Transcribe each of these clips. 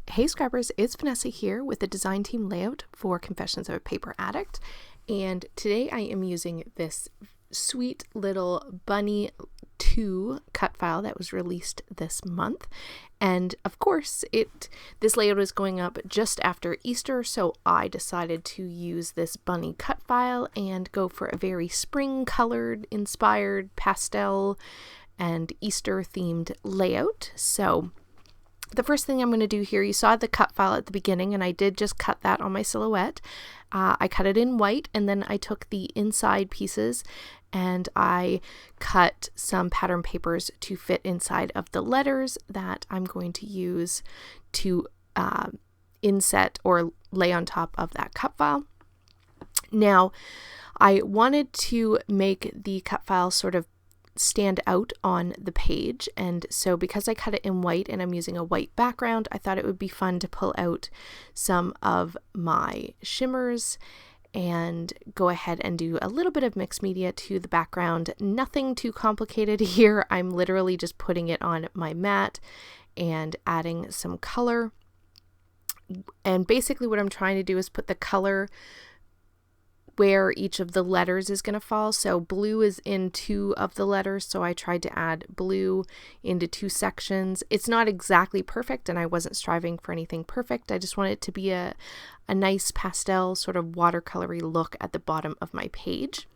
Hey Scrubbers, it's Vanessa here with the design team layout for Confessions of a Paper Addict, and today I am using this sweet little Bunny 2 cut file that was released this month. And of course this layout is going up just after Easter, so I decided to use this bunny cut file and go for a very spring colored inspired pastel and Easter themed layout. So the first thing I'm going to do here, you saw the cut file at the beginning, and I did just cut that on my silhouette. I cut it in white, and then I took the inside pieces and I cut some pattern papers to fit inside of the letters that I'm going to use to inset or lay on top of that cut file. Now, I wanted to make the cut file sort of stand out on the page, and so because I cut it in white and I'm using a white background, I thought it would be fun to pull out some of my shimmers and go ahead and do a little bit of mixed media to the background. Nothing too complicated here. I'm literally just putting it on my mat and adding some color, and basically what I'm trying to do is put the color where each of the letters is going to fall. So blue is in 2 of the letters, so I tried to add blue into 2 sections. It's not exactly perfect, and I wasn't striving for anything perfect. I just wanted it to be a nice pastel sort of watercolory look at the bottom of my page.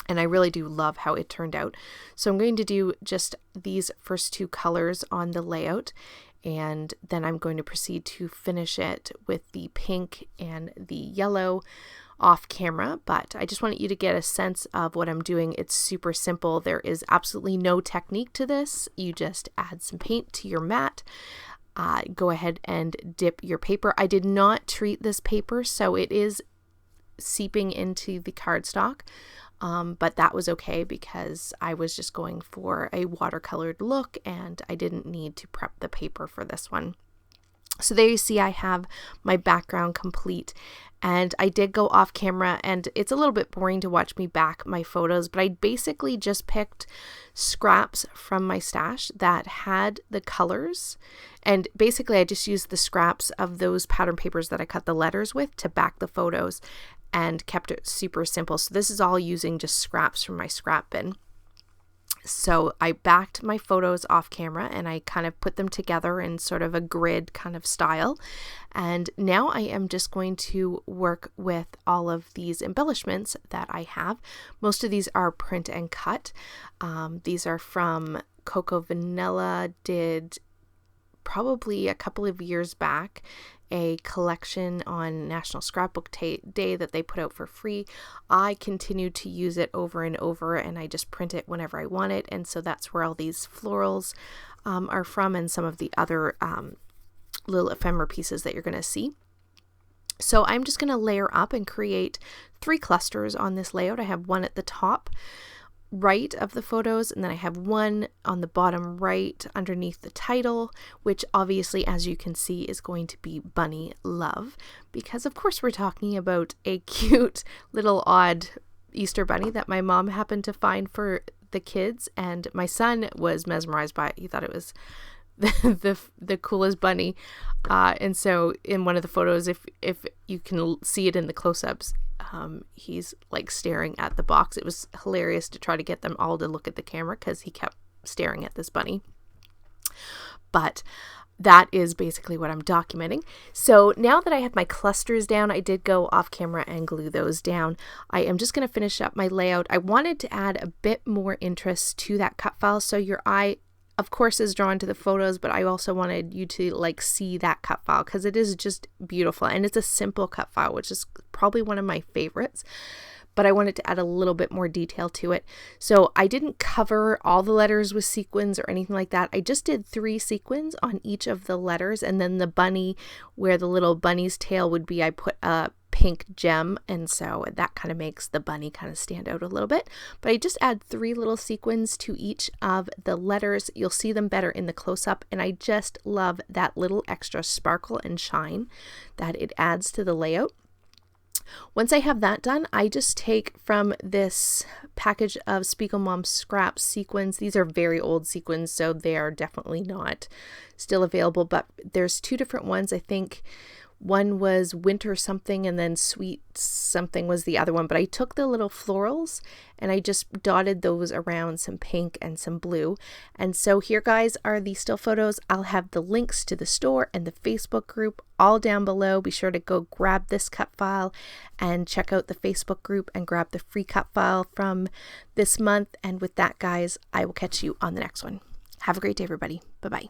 And I really do love how it turned out. So I'm going to do just these first 2 colors on the layout, and then I'm going to proceed to finish it with the pink and the yellow off camera. But I just wanted you to get a sense of what I'm doing. It's super simple. There is absolutely no technique to this. You just add some paint to your mat. Go ahead and dip your paper. I did not treat this paper, so it is seeping into the cardstock. But that was okay because I was just going for a watercolored look and I didn't need to prep the paper for this one. So there you see I have my background complete, and I did go off camera, and it's a little bit boring to watch me back my photos, but I basically just picked scraps from my stash that had the colors, and basically I just used the scraps of those pattern papers that I cut the letters with to back the photos and kept it super simple. So this is all using just scraps from my scrap bin. So I backed my photos off camera and I kind of put them together in sort of a grid kind of style. And now I am just going to work with all of these embellishments that I have. Most of these are print and cut. These are from COAPA. Vanessa did probably a couple of years back a collection on National Scrapbook Day that they put out for free. I continue to use it over and over, and I just print it whenever I want it, and so that's where all these florals are from, and some of the other little ephemera pieces that you're going to see. So I'm just going to layer up and create 3 clusters on this layout. I have one at the top right of the photos, and then I have one on the bottom right underneath the title, which obviously, as you can see, is going to be Bunny Love, because of course we're talking about a cute little odd Easter bunny that my mom happened to find for the kids, and my son was mesmerized by it. He thought it was the coolest bunny, and so in one of the photos, if you can see it in the close-ups, he's like staring at the box. It was hilarious to try to get them all to look at the camera because he kept staring at this bunny. But that is basically what I'm documenting. So now that I have my clusters down, I did go off camera and glue those down. I am just going to finish up my layout. I wanted to add a bit more interest to that cut file, so your eye of course is drawn to the photos, but I also wanted you to like see that cut file because it is just beautiful, and it's a simple cut file, which is probably one of my favorites, but I wanted to add a little bit more detail to it. So I didn't cover all the letters with sequins or anything like that. I just did 3 sequins on each of the letters, and then the bunny, where the little bunny's tail would be, I put a pink gem, and so that kind of makes the bunny kind of stand out a little bit. But I just add 3 little sequins to each of the letters. You'll see them better in the close-up, and I just love that little extra sparkle and shine that it adds to the layout. Once I have that done, I just take from this package of Spiegel Mom Scraps sequins. These are very old sequins, so they are definitely not still available, but there's two different ones. I think one was winter something and then sweet something was the other one, but I took the little florals and I just dotted those around some pink and some blue. And so here, guys, are the still photos. I'll have the links to the store and the Facebook group all down below. Be sure to go grab this cut file and check out the Facebook group and grab the free cut file from this month. And with that, guys, I will catch you on the next one. Have a great day, everybody. Bye-bye.